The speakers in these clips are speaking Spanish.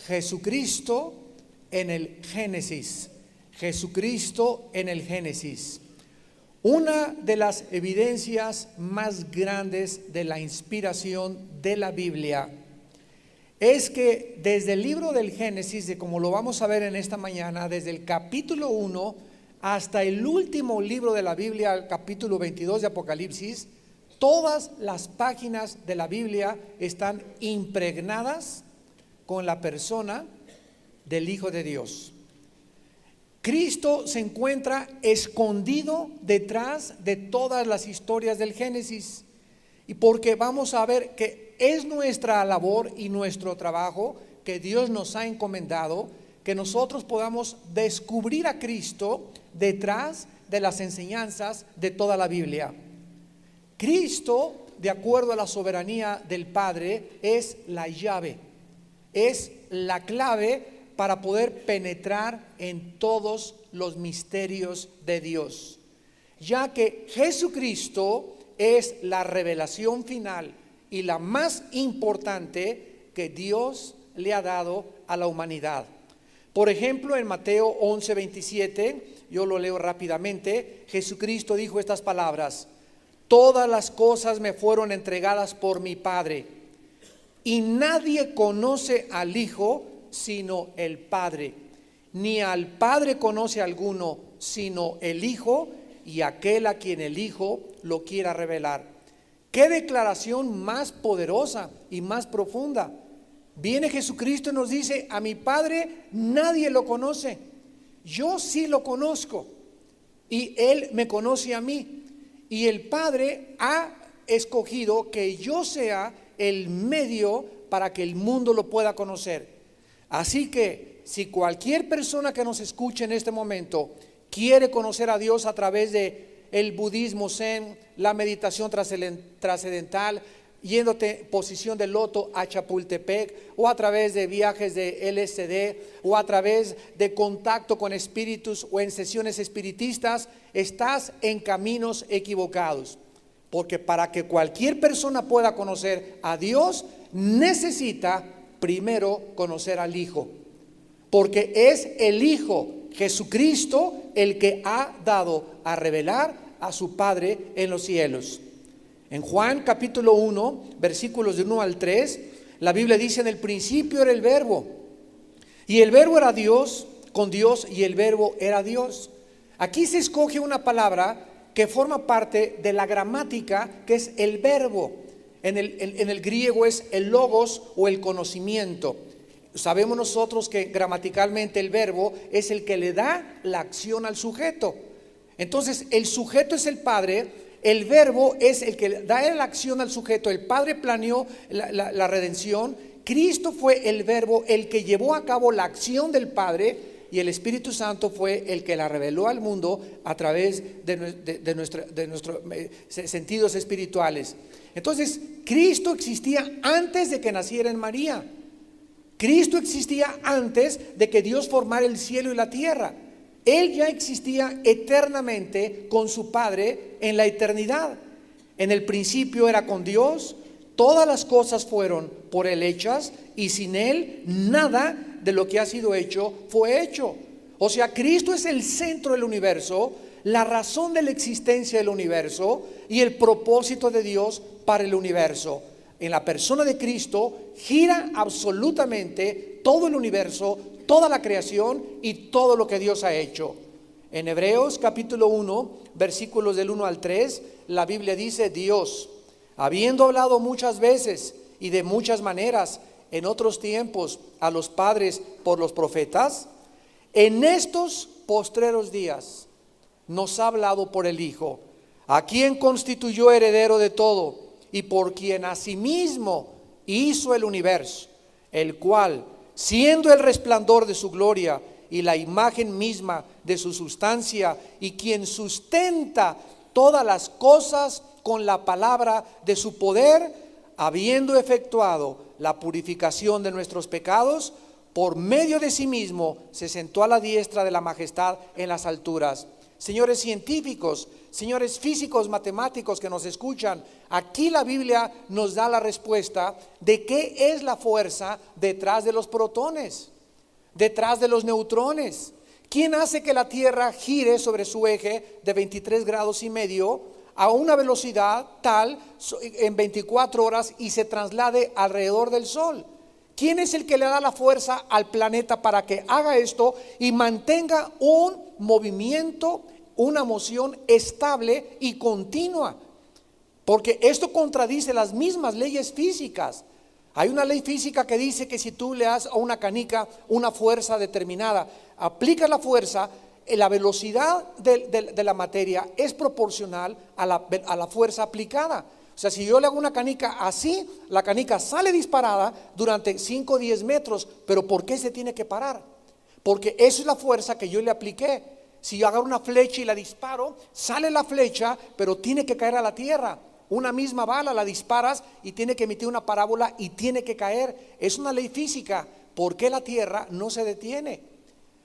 Jesucristo en el Génesis. Jesucristo en el Génesis. Una de las evidencias más grandes de la inspiración de la Biblia es que desde el libro del Génesis, de como lo vamos a ver en esta mañana, desde el capítulo 1 hasta el último libro de la Biblia, el capítulo 22 de Apocalipsis, todas las páginas de la Biblia están impregnadas con la persona del Hijo de Dios. Cristo se encuentra escondido detrás de todas las historias del Génesis, y porque vamos a ver que es nuestra labor y nuestro trabajo que Dios nos ha encomendado, que nosotros podamos descubrir a Cristo detrás de las enseñanzas de toda la Biblia. Cristo, de acuerdo a la soberanía del Padre, es la llave, es la clave para poder penetrar en todos los misterios de Dios, ya que Jesucristo es la revelación final y la más importante que Dios le ha dado a la humanidad. Por ejemplo, en Mateo 11:27, yo lo leo rápidamente, Jesucristo dijo estas palabras: todas las cosas me fueron entregadas por mi Padre, y nadie conoce al Hijo sino el Padre, ni al Padre conoce alguno sino el Hijo, y aquel a quien el Hijo lo quiera revelar. Qué declaración más poderosa y más profunda. Viene Jesucristo y nos dice: a mi Padre nadie lo conoce, yo sí lo conozco, y Él me conoce a mí, y el Padre ha escogido que yo sea el medio para que el mundo lo pueda conocer. Así que si cualquier persona que nos escuche en este momento quiere conocer a Dios a través de el budismo zen, la meditación trascendental, yéndote posición de loto a Chapultepec, o a través de viajes de LSD, o a través de contacto con espíritus o en sesiones espiritistas, estás en caminos equivocados, porque para que cualquier persona pueda conocer a Dios necesita primero conocer al Hijo, porque es el Hijo Jesucristo el que ha dado a revelar a su Padre en los cielos. En Juan capítulo 1 versículos de 1 al 3, la Biblia dice: en el principio era el Verbo, y el Verbo era Dios, con Dios, y el Verbo era Dios. Aquí se escoge una palabra que forma parte de la gramática, que es el verbo. En el griego es el logos o el conocimiento. Sabemos nosotros que gramaticalmente el verbo es el que le da la acción al sujeto. Entonces el sujeto es el Padre, el verbo es el que da la acción al sujeto. El Padre planeó la redención, Cristo fue el verbo, el que llevó a cabo la acción del Padre, y el Espíritu Santo fue el que la reveló al mundo a través de nuestros sentidos espirituales. Entonces, Cristo existía antes de que naciera en María. Cristo existía antes de que Dios formara el cielo y la tierra. Él ya existía eternamente con su Padre en la eternidad. En el principio era con Dios, todas las cosas fueron por Él hechas, y sin Él nada de lo que ha sido hecho fue hecho. O sea, Cristo es el centro del universo, la razón de la existencia del universo y el propósito de Dios para el universo. En la persona de Cristo gira absolutamente todo el universo, toda la creación y todo lo que Dios ha hecho. En Hebreos capítulo 1 versículos del 1 al 3, la Biblia dice: Dios, habiendo hablado muchas veces y de muchas maneras en otros tiempos a los padres por los profetas, en estos postreros días nos ha hablado por el Hijo, a quien constituyó heredero de todo y por quien asimismo hizo el universo, el cual, siendo el resplandor de su gloria y la imagen misma de su sustancia, y quien sustenta todas las cosas con la palabra de su poder, habiendo efectuado la purificación de nuestros pecados, por medio de sí mismo se sentó a la diestra de la majestad en las alturas, señores científicos, señores físicos, matemáticos que nos escuchan, aquí la Biblia nos da la respuesta de qué es la fuerza detrás de los protones, detrás de los neutrones. ¿Quién hace que la Tierra gire sobre su eje de 23 grados y medio a una velocidad tal en 24 horas y se traslade alrededor del Sol? ¿Quién es el que le da la fuerza al planeta para que haga esto y mantenga un movimiento, una moción estable y continua? Porque esto contradice las mismas leyes físicas. Hay una ley física que dice que si tú le das a una canica una fuerza determinada, aplicas la fuerza, la velocidad de la materia es proporcional a la fuerza aplicada. O sea, si yo le hago una canica así, la canica sale disparada durante 5 o 10 metros. ¿Pero por qué se tiene que parar? Porque esa es la fuerza que yo le apliqué. Si yo agarro una flecha y la disparo, sale la flecha, pero tiene que caer a la tierra. Una misma bala la disparas y tiene que emitir una parábola y tiene que caer. Es una ley física. ¿Por qué la tierra no se detiene?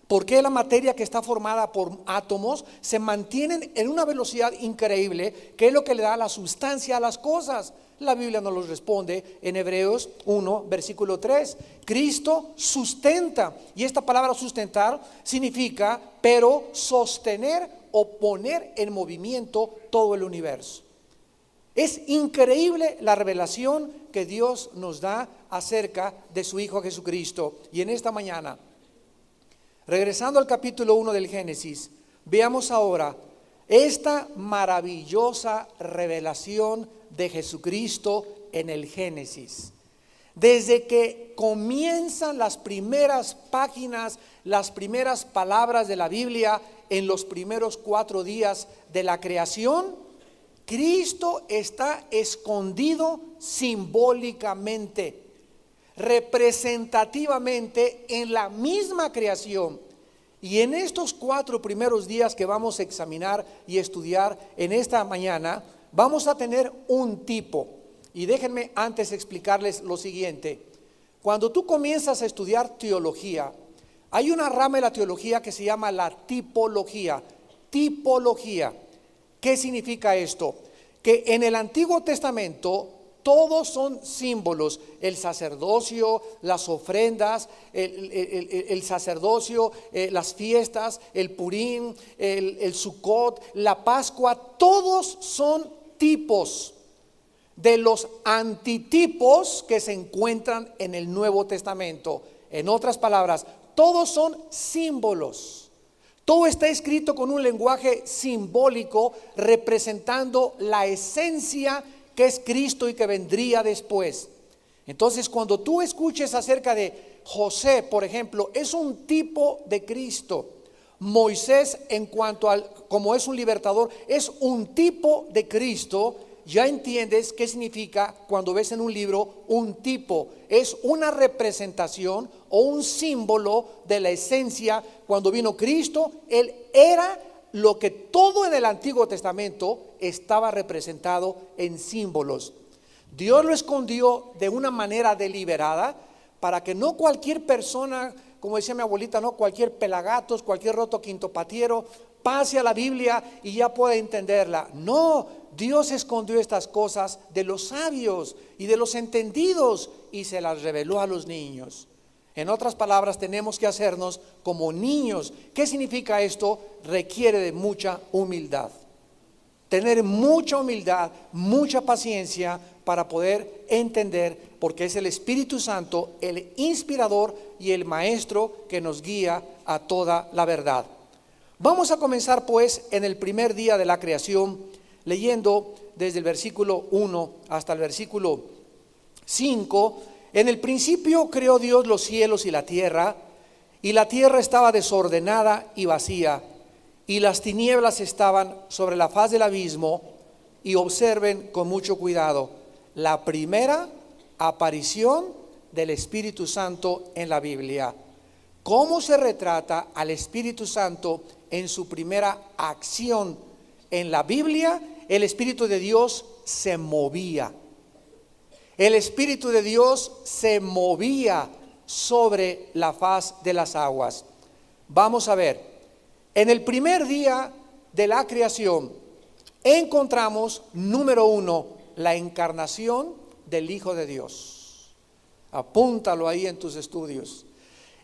¿Por qué la materia que está formada por átomos se mantienen en una velocidad increíble, que es lo que le da la sustancia a las cosas? La Biblia nos lo responde en Hebreos 1, versículo 3. Cristo sustenta, y esta palabra sustentar significa, pero sostener o poner en movimiento todo el universo. Es increíble la revelación que Dios nos da acerca de su Hijo Jesucristo. Y en esta mañana, regresando al capítulo 1 del Génesis, veamos ahora esta maravillosa revelación de Jesucristo en el Génesis. Desde que comienzan las primeras páginas, las primeras palabras de la Biblia en los primeros 4 días de la creación, Cristo está escondido simbólicamente, representativamente en la misma creación. Y en estos 4 primeros días que vamos a examinar y estudiar en esta mañana, vamos a tener un tipo. Y déjenme antes explicarles lo siguiente. Cuando tú comienzas a estudiar teología, hay una rama de la teología que se llama la tipología. Tipología. ¿Qué significa esto? Que en el Antiguo Testamento todos son símbolos: el sacerdocio, las ofrendas, el sacerdocio, las fiestas, el Purim, el Sukkot, la Pascua, todos son tipos de los antitipos que se encuentran en el Nuevo Testamento. En otras palabras, todos son símbolos. Todo está escrito con un lenguaje simbólico representando la esencia que es Cristo y que vendría después. Entonces, cuando tú escuches acerca de José, por ejemplo, es un tipo de Cristo. Moisés, en cuanto al como es un libertador, es un tipo de Cristo. Ya entiendes qué significa cuando ves en un libro un tipo. Es una representación o un símbolo de la esencia. Cuando vino Cristo, Él era lo que todo en el Antiguo Testamento estaba representado en símbolos. Dios lo escondió de una manera deliberada para que no cualquier persona, como decía mi abuelita, no cualquier pelagatos, cualquier roto quintopatiero pase a la Biblia y ya pueda entenderla. No, Dios escondió estas cosas de los sabios y de los entendidos y se las reveló a los niños. En otras palabras, tenemos que hacernos como niños. ¿Qué significa esto? Requiere de mucha humildad. Tener mucha humildad, mucha paciencia para poder entender, porque es el Espíritu Santo el inspirador y el maestro que nos guía a toda la verdad. Vamos a comenzar pues en el primer día de la creación, leyendo desde el versículo 1 hasta el versículo 5. En el principio creó Dios los cielos y la tierra estaba desordenada y vacía, y las tinieblas estaban sobre la faz del abismo. Y observen con mucho cuidado la primera aparición del Espíritu Santo en la Biblia. ¿Cómo se retrata al Espíritu Santo en su primera acción? En la Biblia, el Espíritu de Dios se movía. El Espíritu de Dios se movía sobre la faz de las aguas. Vamos a ver, en el primer día de la creación, encontramos, número uno, la encarnación del Hijo de Dios. Apúntalo ahí en tus estudios.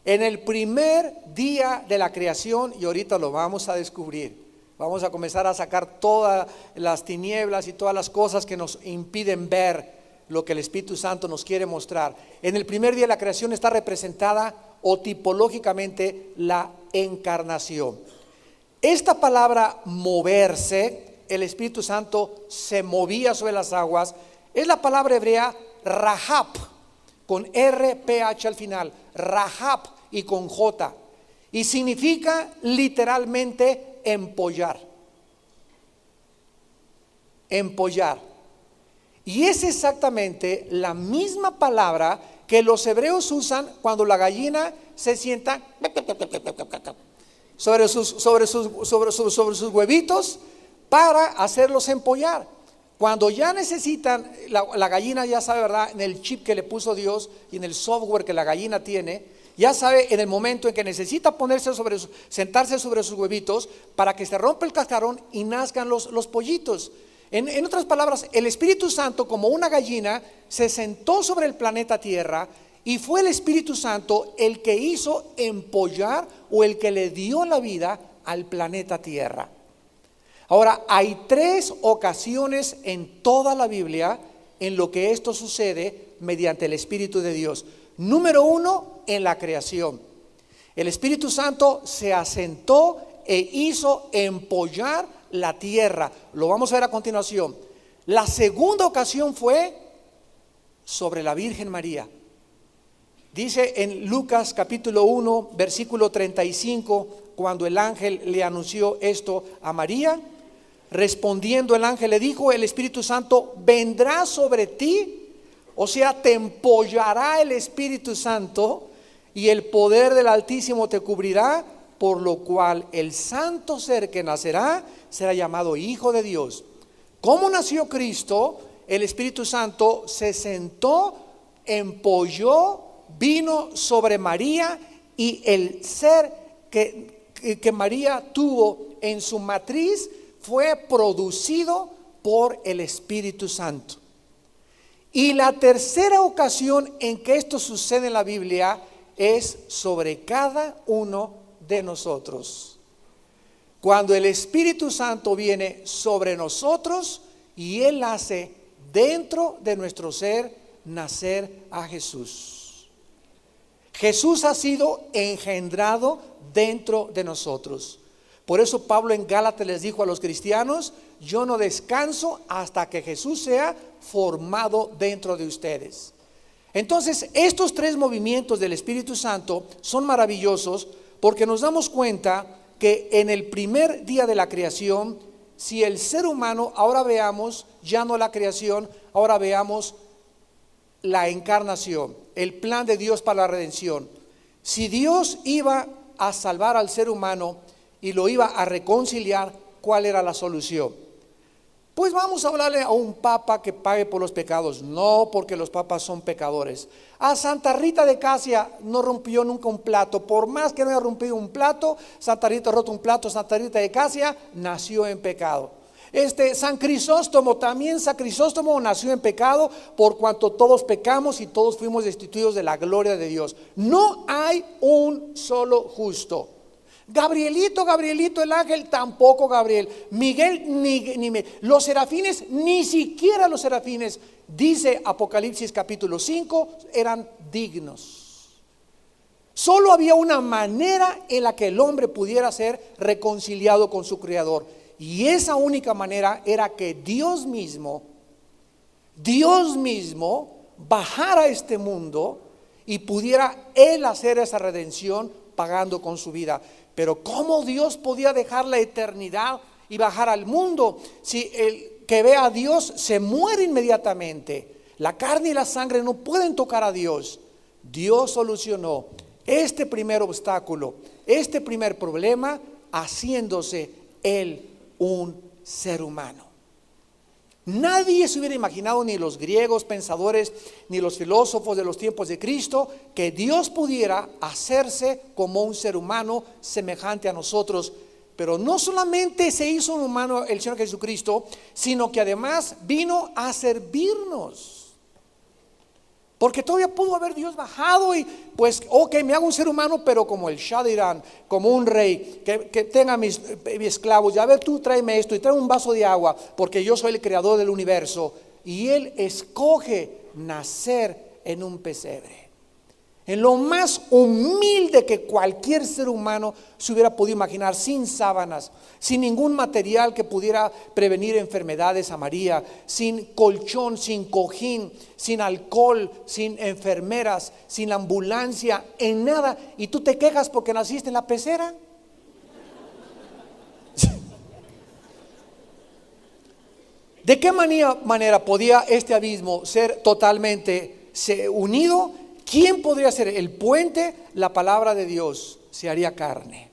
En el primer día de la creación, y ahorita lo vamos a descubrir, vamos a comenzar a sacar todas las tinieblas y todas las cosas que nos impiden ver lo que el Espíritu Santo nos quiere mostrar. En el primer día de la creación está representada o tipológicamente la encarnación. Esta palabra moverse, el Espíritu Santo se movía sobre las aguas, es la palabra hebrea rahab, con RPH al final, rahab y con J, y significa literalmente empollar. Empollar. Y es exactamente la misma palabra que los hebreos usan cuando la gallina se sienta sobre sus huevitos para hacerlos empollar. Cuando ya necesitan, la gallina ya sabe, ¿verdad? En el chip que le puso Dios y en el software que la gallina tiene, ya sabe en el momento en que necesita sentarse sobre sus huevitos para que se rompa el cascarón y nazcan los pollitos. En otras palabras, el Espíritu Santo, como una gallina, se sentó sobre el planeta Tierra y fue el Espíritu Santo el que hizo empollar o el que le dio la vida al planeta Tierra. Ahora, hay 3 ocasiones en toda la Biblia en lo que esto sucede mediante el Espíritu de Dios. Número 1, en la creación. El Espíritu Santo se asentó e hizo empollar la tierra. Lo vamos a ver a continuación. La segunda ocasión fue sobre la Virgen María. Dice en Lucas capítulo 1, versículo 35, cuando el ángel le anunció esto a María, respondiendo el ángel le dijo: el Espíritu Santo vendrá sobre ti, o sea, te empollará el Espíritu Santo, y el poder del Altísimo te cubrirá, por lo cual el santo ser que nacerá será llamado Hijo de Dios. ¿Cómo nació Cristo? El Espíritu Santo se sentó, empolló, vino sobre María, y el ser que María tuvo en su matriz fue producido por el Espíritu Santo. Y la tercera ocasión en que esto sucede en la Biblia es sobre cada uno de nosotros. Cuando el Espíritu Santo viene sobre nosotros y Él hace dentro de nuestro ser nacer a Jesús. Jesús ha sido engendrado dentro de nosotros. Por eso Pablo en Gálatas les dijo a los cristianos: yo no descanso hasta que Jesús sea formado dentro de ustedes. Entonces, estos 3 movimientos del Espíritu Santo son maravillosos, porque nos damos cuenta que en el primer día de la creación, si el ser humano, ahora veamos ya no la creación, ahora veamos la encarnación, el plan de Dios para la redención. Si Dios iba a salvar al ser humano y lo iba a reconciliar, ¿cuál era la solución? Pues vamos a hablarle a un papa que pague por los pecados. No, porque los papas son pecadores. A Santa Rita de Casia no rompió nunca un plato. Por más que no haya rompido un plato, Santa Rita roto un plato. Santa Rita de Casia nació en pecado. San Crisóstomo, también San Crisóstomo nació en pecado, por cuanto todos pecamos y todos fuimos destituidos de la gloria de Dios. No hay un solo justo. Gabrielito el ángel, tampoco Gabriel. Miguel, los serafines, ni siquiera los serafines, dice Apocalipsis capítulo 5, eran dignos. Solo había una manera en la que el hombre pudiera ser reconciliado con su Creador, y esa única manera era que Dios mismo bajara a este mundo y pudiera Él hacer esa redención pagando con su vida. Pero ¿cómo Dios podía dejar la eternidad y bajar al mundo? Si el que ve a Dios se muere inmediatamente. La carne y la sangre no pueden tocar a Dios. Dios solucionó este primer obstáculo, este primer problema, haciéndose Él un ser humano. Nadie se hubiera imaginado, ni los griegos pensadores, ni los filósofos de los tiempos de Cristo, que Dios pudiera hacerse como un ser humano semejante a nosotros. Pero no solamente se hizo un humano el Señor Jesucristo, sino que además vino a servirnos. Porque todavía pudo haber Dios bajado y pues, ok, me hago un ser humano, pero como el Shah de Irán, como un rey, que tenga mis esclavos, ya ver, tú tráeme esto y trae un vaso de agua, porque yo soy el creador del universo. Y Él escoge nacer en un pesebre, en lo más humilde que cualquier ser humano se hubiera podido imaginar, sin sábanas, sin ningún material que pudiera prevenir enfermedades a María, sin colchón, sin cojín, sin alcohol, sin enfermeras, sin ambulancia, en nada. Y tú te quejas porque naciste en la pecera. ¿De qué manera podía este abismo ser totalmente unido? ¿Quién podría ser el puente? La palabra de Dios se haría carne.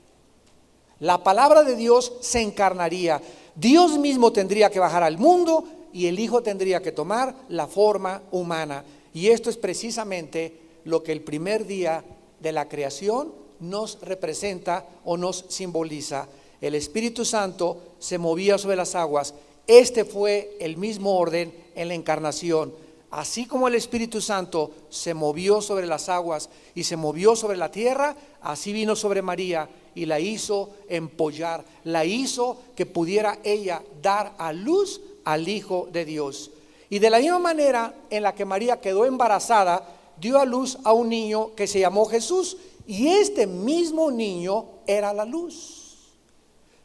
La palabra de Dios se encarnaría. Dios mismo tendría que bajar al mundo y el Hijo tendría que tomar la forma humana. Y esto es precisamente lo que el primer día de la creación nos representa o nos simboliza. El Espíritu Santo se movía sobre las aguas. Este fue el mismo orden en la encarnación. Así como el Espíritu Santo se movió sobre las aguas y se movió sobre la tierra, así vino sobre María y la hizo empollar, la hizo que pudiera ella dar a luz al Hijo de Dios. Y de la misma manera en la que María quedó embarazada, dio a luz a un niño que se llamó Jesús, y este mismo niño era la luz.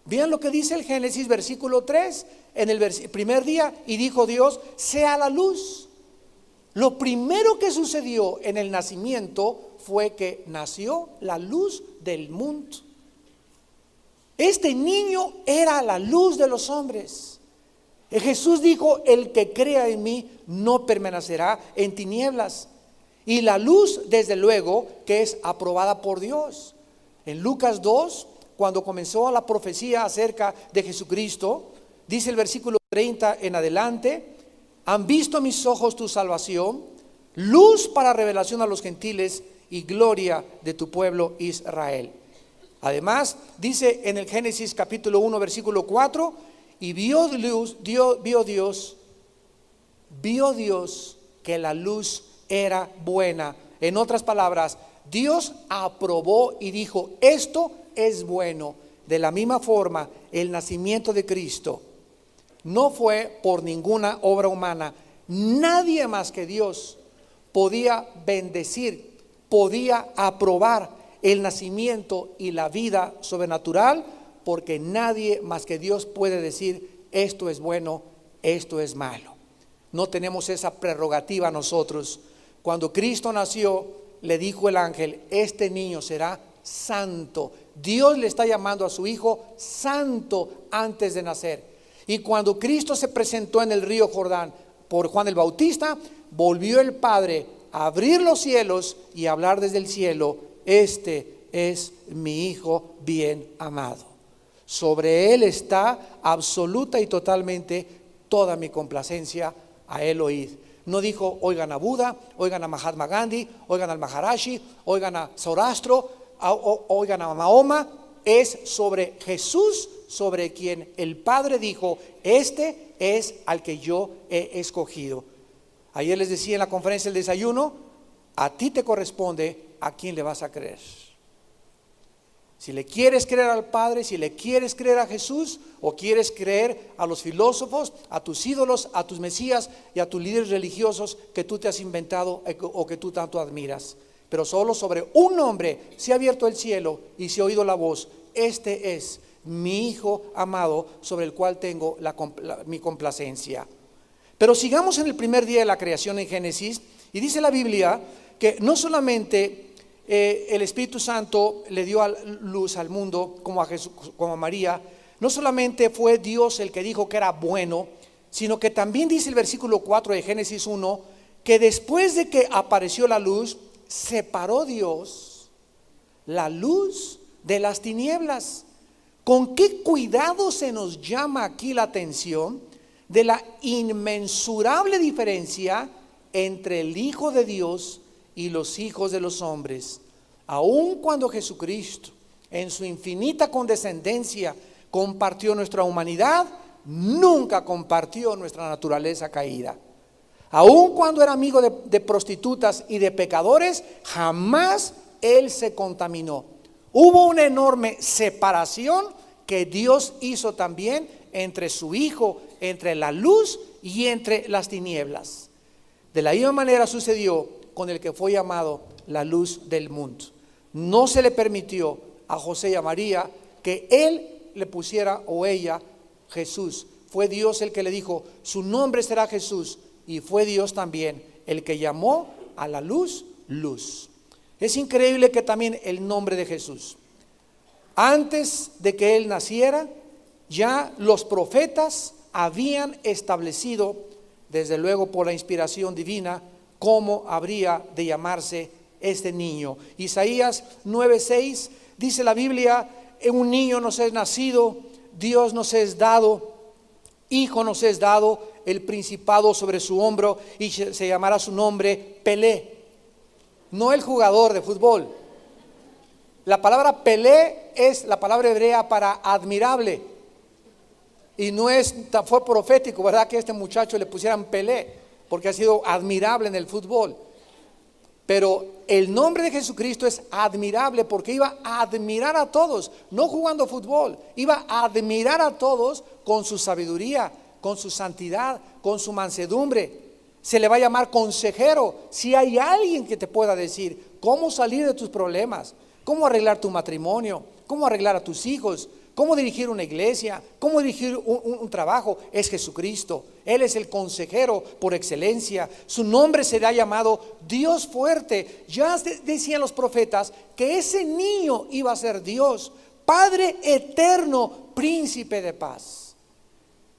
Vean lo que dice el Génesis versículo 3, en el primer día, y dijo Dios, sea la luz. Lo primero que sucedió en el nacimiento fue que nació la luz del mundo. Este niño era la luz de los hombres. Jesús dijo, el que crea en mí no permanecerá en tinieblas. Y la luz, desde luego, que es aprobada por Dios. En Lucas 2, cuando comenzó la profecía acerca de Jesucristo, dice el versículo 30 en adelante, han visto mis ojos tu salvación, luz para revelación a los gentiles y gloria de tu pueblo Israel. Además, dice en el Génesis capítulo 1, versículo 4, y vio Dios que la luz era buena. En otras palabras, Dios aprobó y dijo, esto es bueno. De la misma forma, el nacimiento de Cristo no fue por ninguna obra humana. Nadie más que Dios podía bendecir, podía aprobar el nacimiento y la vida sobrenatural, porque nadie más que Dios puede decir esto es bueno, esto es malo. No tenemos esa prerrogativa nosotros. Cuando Cristo nació, le dijo el ángel, este niño será santo. Dios le está llamando a su hijo santo antes de nacer. Y cuando Cristo se presentó en el río Jordán por Juan el Bautista, volvió el Padre a abrir los cielos y a hablar desde el cielo, este es mi Hijo bien amado. Sobre él está absoluta y totalmente toda mi complacencia, a él oíd. No dijo, oigan a Buda, oigan a Mahatma Gandhi, oigan al Maharashi, oigan a Zoroastro, oigan a Mahoma. Es sobre Jesús, sobre quien el Padre dijo, este es al que yo he escogido. Ayer les decía en la conferencia del desayuno, a ti te corresponde a quién le vas a creer. Si le quieres creer al Padre, si le quieres creer a Jesús, o quieres creer a los filósofos, a tus ídolos, a tus mesías y a tus líderes religiosos que tú te has inventado o que tú tanto admiras. Pero solo sobre un nombre se ha abierto el cielo y se ha oído la voz, este es mi Hijo amado, sobre el cual tengo mi complacencia. Pero sigamos en el primer día de la creación en Génesis, y dice la Biblia que no solamente el Espíritu Santo le dio luz al mundo como a Jesús, como a María, no solamente fue Dios el que dijo que era bueno, sino que también dice el versículo 4 de Génesis 1, que después de que apareció la luz, separó Dios la luz de las tinieblas. Con qué cuidado se nos llama aquí la atención de la inmensurable diferencia entre el Hijo de Dios y los hijos de los hombres. Aun cuando Jesucristo, en su infinita condescendencia, compartió nuestra humanidad, nunca compartió nuestra naturaleza caída. Aun cuando era amigo de prostitutas y de pecadores, jamás Él se contaminó. Hubo una enorme separación que Dios hizo también entre su Hijo, entre la luz y entre las tinieblas. De la misma manera sucedió con el que fue llamado la luz del mundo. No se le permitió a José y a María que él le pusiera o ella Jesús. Fue Dios el que le dijo, su nombre será Jesús. Y fue Dios también el que llamó a la luz, luz. Es increíble que también el nombre de Jesús, antes de que Él naciera, ya los profetas habían establecido, desde luego por la inspiración divina, cómo habría de llamarse este niño. Isaías 9:6 dice la Biblia, un niño nos es nacido, Dios nos es dado, hijo nos es dado, el principado sobre su hombro, y se llamará su nombre Pelé. No el jugador de fútbol. La palabra Pelé es la palabra hebrea para admirable. Y no fue profético, ¿verdad? Que a este muchacho le pusieran Pelé, porque ha sido admirable en el fútbol. Pero el nombre de Jesucristo es admirable porque iba a admirar a todos, no jugando fútbol, iba a admirar a todos con su sabiduría, con su santidad, con su mansedumbre. Se le va a llamar consejero. Si hay alguien que te pueda decir cómo salir de tus problemas, cómo arreglar tu matrimonio, cómo arreglar a tus hijos, cómo dirigir una iglesia, cómo dirigir un trabajo, es Jesucristo. Él es el consejero por excelencia. Su nombre será llamado Dios fuerte. Ya decían los profetas que ese niño iba a ser Dios, Padre eterno, príncipe de paz.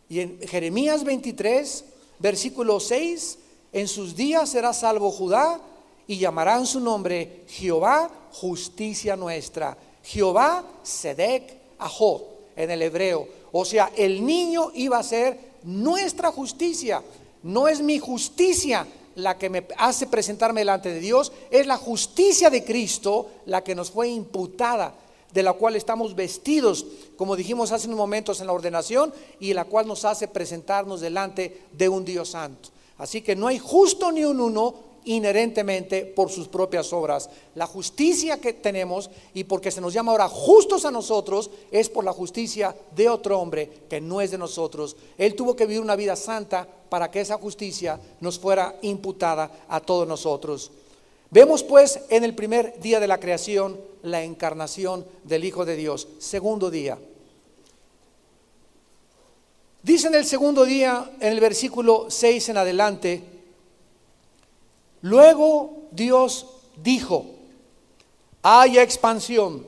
Y en Jeremías 23, versículo 6, en sus días será salvo Judá y llamarán su nombre Jehová, justicia nuestra. Jehová, Sedec, Ahó, en el hebreo. O sea, el niño iba a ser nuestra justicia. No es mi justicia la que me hace presentarme delante de Dios, es la justicia de Cristo la que nos fue imputada, de la cual estamos vestidos, como dijimos hace unos momentos en la ordenación, y la cual nos hace presentarnos delante de un Dios santo. Así que no hay justo ni un uno inherentemente por sus propias obras. La justicia que tenemos, y porque se nos llama ahora justos a nosotros, es por la justicia de otro hombre que no es de nosotros. Él tuvo que vivir una vida santa para que esa justicia nos fuera imputada a todos nosotros. Vemos pues en el primer día de la creación la encarnación del Hijo de Dios. Segundo día. Dice en el segundo día, en el versículo 6 en adelante, luego Dios dijo, haya expansión.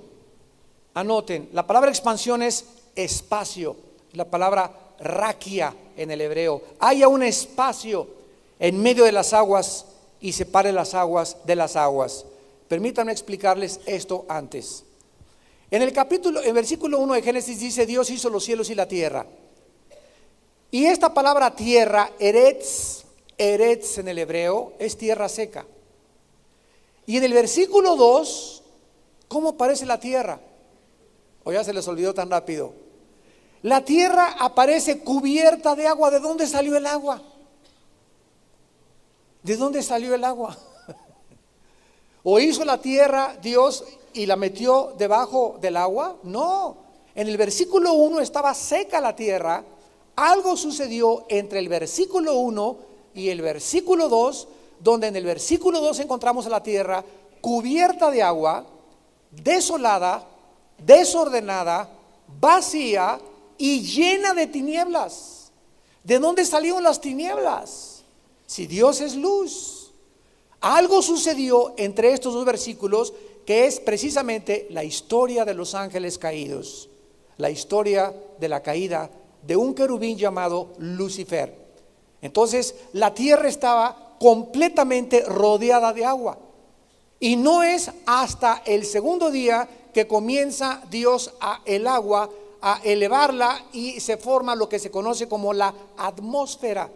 Anoten, la palabra expansión es espacio, la palabra raquia en el hebreo. Haya un espacio en medio de las aguas y separe las aguas de las aguas. Permítanme explicarles esto antes. En el versículo 1 de Génesis dice, Dios hizo los cielos y la tierra. Y esta palabra tierra, eretz en el hebreo, es tierra seca. Y en el versículo 2, ¿cómo aparece la tierra? O ya se les olvidó tan rápido. La tierra aparece cubierta de agua. ¿De dónde salió el agua? ¿De dónde salió el agua? ¿O hizo la tierra Dios y la metió debajo del agua? No, en el versículo 1 estaba seca la tierra. Algo sucedió entre el versículo 1 y el versículo 2, donde en el versículo 2 encontramos a la tierra cubierta de agua, desolada, desordenada, vacía y llena de tinieblas. ¿De dónde salieron las tinieblas? Si Dios es luz. Algo sucedió entre estos dos versículos que es precisamente la historia de los ángeles caídos, la historia de la caída de un querubín llamado Lucifer. Entonces la tierra estaba completamente rodeada de agua, y no es hasta el segundo día que comienza Dios el agua a elevarla y se forma lo que se conoce como la atmósfera.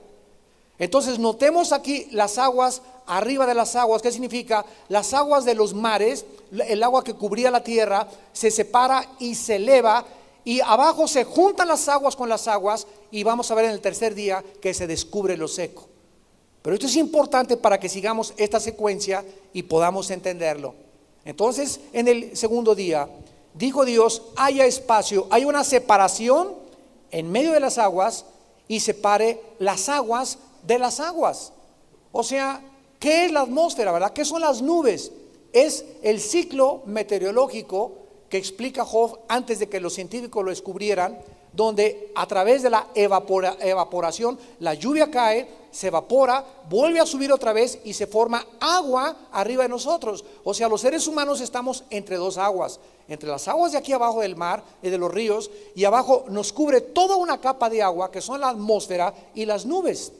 Entonces notemos aquí las aguas arriba de las aguas. ¿Qué significa? Las aguas de los mares, el agua que cubría la tierra, se separa y se eleva, y abajo se juntan las aguas con las aguas, y vamos a ver en el tercer día que se descubre lo seco. Pero esto es importante para que sigamos esta secuencia y podamos entenderlo. Entonces, en el segundo día, dijo Dios: haya espacio, hay una separación en medio de las aguas, y separe las aguas de las aguas. O sea, ¿qué es la atmósfera, verdad? ¿Qué son las nubes? Es el ciclo meteorológico que explica Job antes de que los científicos lo descubrieran, donde a través de la evaporación, la lluvia cae, se evapora, vuelve a subir otra vez y se forma agua arriba de nosotros. O sea, los seres humanos estamos entre dos aguas, entre las aguas de aquí abajo del mar y de los ríos, y abajo nos cubre toda una capa de agua que son la atmósfera y las nubes.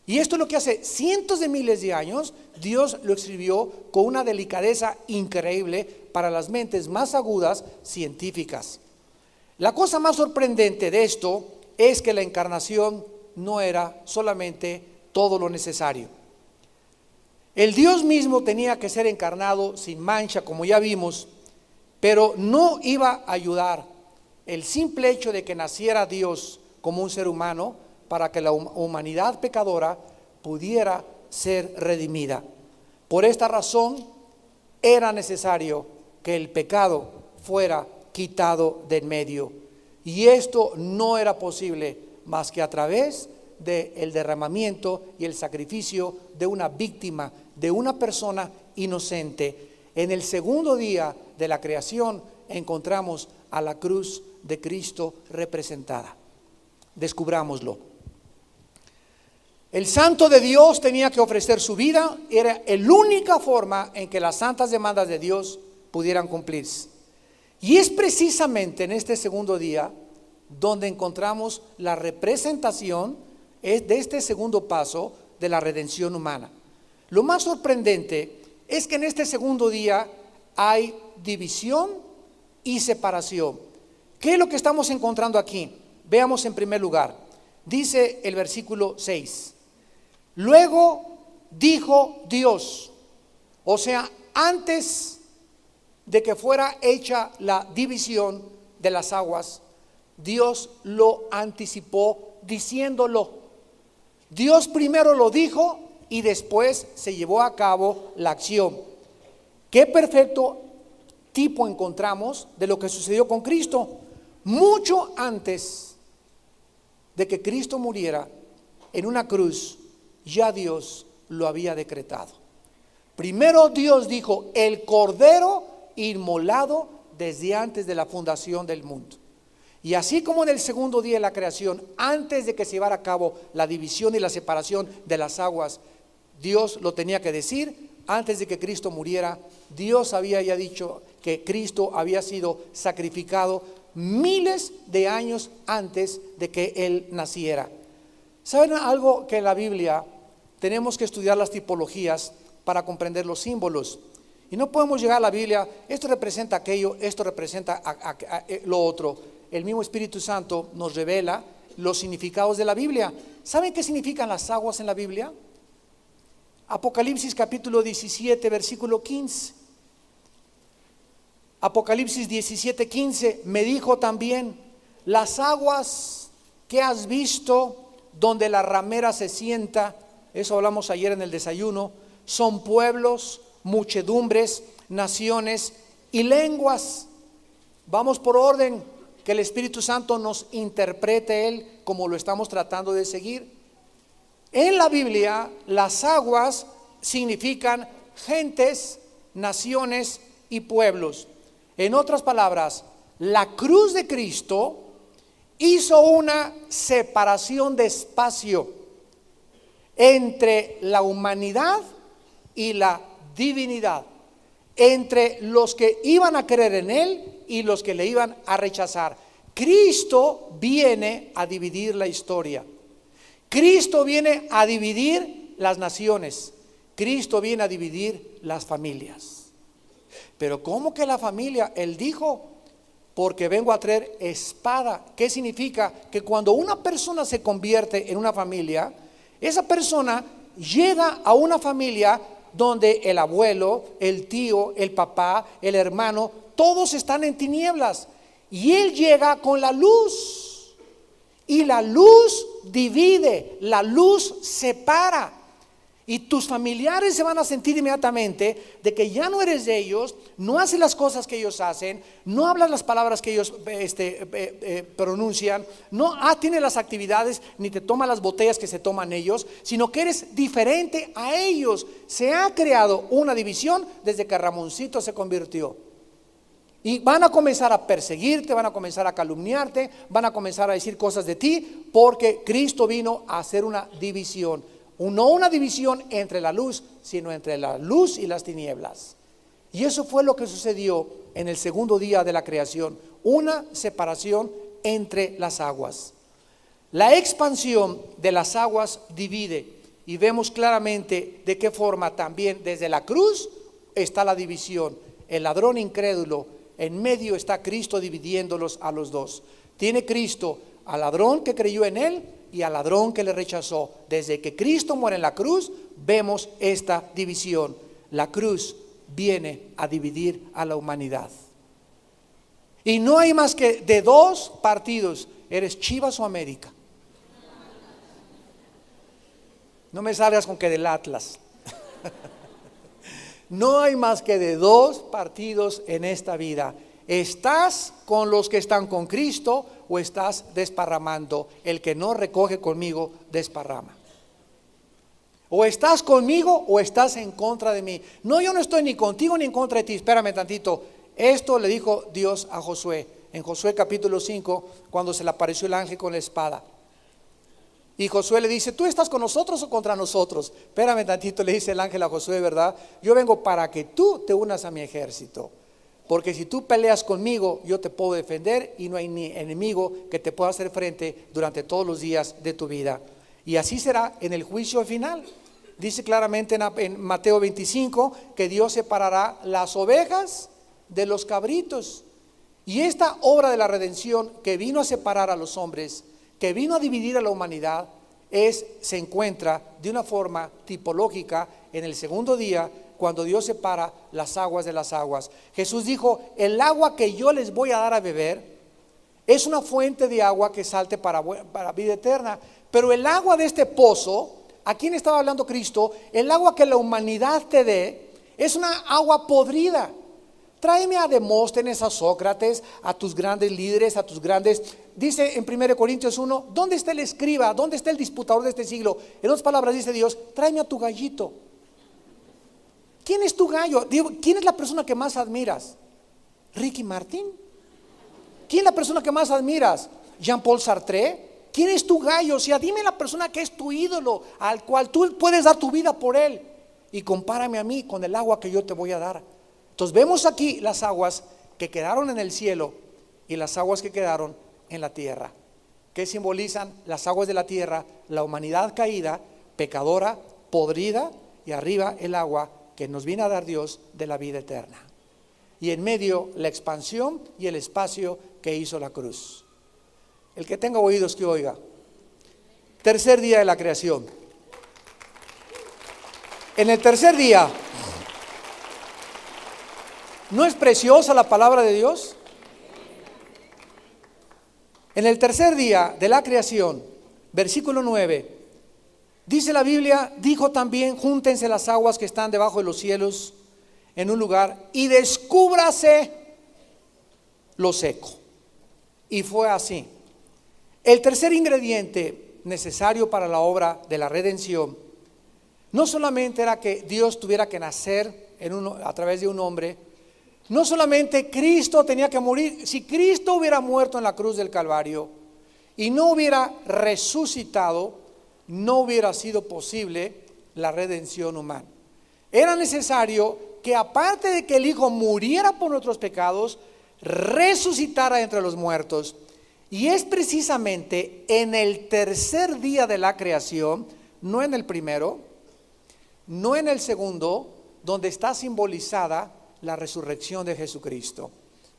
Y esto es lo que hace cientos de miles de años Dios lo escribió con una delicadeza increíble para las mentes más agudas científicas. La cosa más sorprendente de esto es que la encarnación no era solamente todo lo necesario. El Dios mismo tenía que ser encarnado sin mancha, como ya vimos, pero no iba a ayudar el simple hecho de que naciera Dios como un ser humano para que la humanidad pecadora pudiera ser redimida. Por esta razón era necesario que el pecado fuera quitado de en medio, y esto no era posible más que a través del derramamiento y el sacrificio de una víctima, de una persona inocente. En el segundo día de la creación encontramos a la cruz de Cristo representada. Descubrámoslo. El santo de Dios tenía que ofrecer su vida, era la única forma en que las santas demandas de Dios pudieran cumplirse. Y es precisamente en este segundo día donde encontramos la representación de este segundo paso de la redención humana. Lo más sorprendente es que en este segundo día hay división y separación. ¿Qué es lo que estamos encontrando aquí? Veamos en primer lugar. Dice el versículo 6. Luego dijo Dios, o sea, antes de que fuera hecha la división de las aguas, Dios lo anticipó diciéndolo. Dios primero lo dijo y después se llevó a cabo la acción. Qué perfecto tipo encontramos de lo que sucedió con Cristo. Mucho antes de que Cristo muriera en una cruz, ya Dios lo había decretado. Primero Dios dijo: el cordero inmolado desde antes de la fundación del mundo. Y así como en el segundo día de la creación, antes de que se llevara a cabo la división y la separación de las aguas, Dios lo tenía que decir. Antes de que Cristo muriera, Dios había ya dicho que Cristo había sido sacrificado miles de años antes de que Él naciera. ¿Saben algo? Que en la Biblia tenemos que estudiar las tipologías para comprender los símbolos. Y no podemos llegar a la Biblia, esto representa aquello, esto representa lo otro. El mismo Espíritu Santo nos revela los significados de la Biblia. ¿Saben qué significan las aguas en la Biblia? Apocalipsis capítulo 17, versículo 15. Apocalipsis 17, 15. Me dijo también: las aguas que has visto donde la ramera se sienta, eso hablamos ayer en el desayuno, son pueblos, muchedumbres, naciones y lenguas. Vamos por orden, que el Espíritu Santo nos interprete Él como lo estamos tratando de seguir. En la Biblia, las aguas significan gentes, naciones y pueblos. En otras palabras, la cruz de Cristo hizo una separación de espacio entre la humanidad y la divinidad, entre los que iban a creer en Él y los que le iban a rechazar. Cristo viene a dividir la historia. Cristo viene a dividir las naciones. Cristo viene a dividir las familias. Pero ¿cómo que la familia? Él dijo: porque vengo a traer espada. ¿Qué significa? Que cuando una persona se convierte en una familia, esa persona llega a una familia donde el abuelo, el tío, el papá, el hermano, todos están en tinieblas. Y Él llega con la luz. Y la luz divide, la luz separa. Y tus familiares se van a sentir inmediatamente de que ya no eres de ellos, no haces las cosas que ellos hacen, no hablas las palabras que ellos pronuncian, no tienes las actividades ni te tomas las botellas que se toman ellos, sino que eres diferente a ellos. Se ha creado una división desde que Ramoncito se convirtió. Y van a comenzar a perseguirte, van a comenzar a calumniarte, van a comenzar a decir cosas de ti, porque Cristo vino a hacer una división. No una división entre la luz, sino entre la luz y las tinieblas. Y eso fue lo que sucedió en el segundo día de la creación. Una separación entre las aguas. La expansión de las aguas divide. Y vemos claramente de qué forma también desde la cruz está la división. El ladrón incrédulo, en medio está Cristo dividiéndolos a los dos. Tiene Cristo al ladrón que creyó en Él y al ladrón que le rechazó. Desde que Cristo muere en la cruz, vemos esta división. La cruz viene a dividir a la humanidad. Y no hay más que de dos partidos: eres Chivas o América. No me salgas con que del Atlas. No hay más que de dos partidos en esta vida. ¿Estás con los que están con Cristo o estás desparramando? El que no recoge conmigo desparrama. O estás conmigo o estás en contra de mí. No, yo no estoy ni contigo ni en contra de ti. Espérame tantito. Esto le dijo Dios a Josué en Josué capítulo 5, cuando se le apareció el ángel con la espada. Y Josué le dice: ¿tú estás con nosotros o contra nosotros? Espérame tantito, le dice el ángel a Josué, ¿verdad? Yo vengo para que tú te unas a mi ejército. Porque si tú peleas conmigo, yo te puedo defender y no hay ni enemigo que te pueda hacer frente durante todos los días de tu vida. Y así será en el juicio final. Dice claramente en Mateo 25 que Dios separará las ovejas de los cabritos. Y esta obra de la redención que vino a separar a los hombres, que vino a dividir a la humanidad, se encuentra de una forma tipológica en el segundo día, cuando Dios separa las aguas de las aguas. Jesús dijo: el agua que yo les voy a dar a beber es una fuente de agua que salte para vida eterna. Pero el agua de este pozo, ¿a quién estaba hablando Cristo? El agua que la humanidad te dé es una agua podrida. Tráeme a Demóstenes, a Sócrates, a tus grandes líderes, a tus grandes... Dice en 1 Corintios 1, ¿dónde está el escriba? ¿Dónde está el disputador de este siglo? En otras palabras dice Dios: tráeme a tu gallito. ¿Quién es tu gallo? Digo, ¿quién es la persona que más admiras? ¿Ricky Martin? ¿Quién es la persona que más admiras? ¿Jean-Paul Sartre? ¿Quién es tu gallo? O sea, dime la persona que es tu ídolo, al cual tú puedes dar tu vida por él, y compárame a mí con el agua que yo te voy a dar. Entonces vemos aquí las aguas que quedaron en el cielo y las aguas que quedaron en la tierra. ¿Qué simbolizan las aguas de la tierra? La humanidad caída, pecadora, podrida, y arriba el agua que nos viene a dar Dios de la vida eterna. Y en medio la expansión y el espacio que hizo la cruz. El que tenga oídos que oiga. Tercer día de la creación. En el tercer día, ¿no es preciosa la palabra de Dios? En el tercer día de la creación, versículo 9, dice la Biblia: dijo también: júntense las aguas que están debajo de los cielos en un lugar y descúbrase lo seco. Y fue así. El tercer ingrediente necesario para la obra de la redención no solamente era que Dios tuviera que nacer a través de un hombre. No solamente Cristo tenía que morir. Si Cristo hubiera muerto en la cruz del Calvario y no hubiera resucitado, no hubiera sido posible la redención humana. Era necesario que, aparte de que el Hijo muriera por nuestros pecados, resucitara entre los muertos. Y es precisamente en el tercer día de la creación, no en el primero, no en el segundo, donde está simbolizada la resurrección de Jesucristo.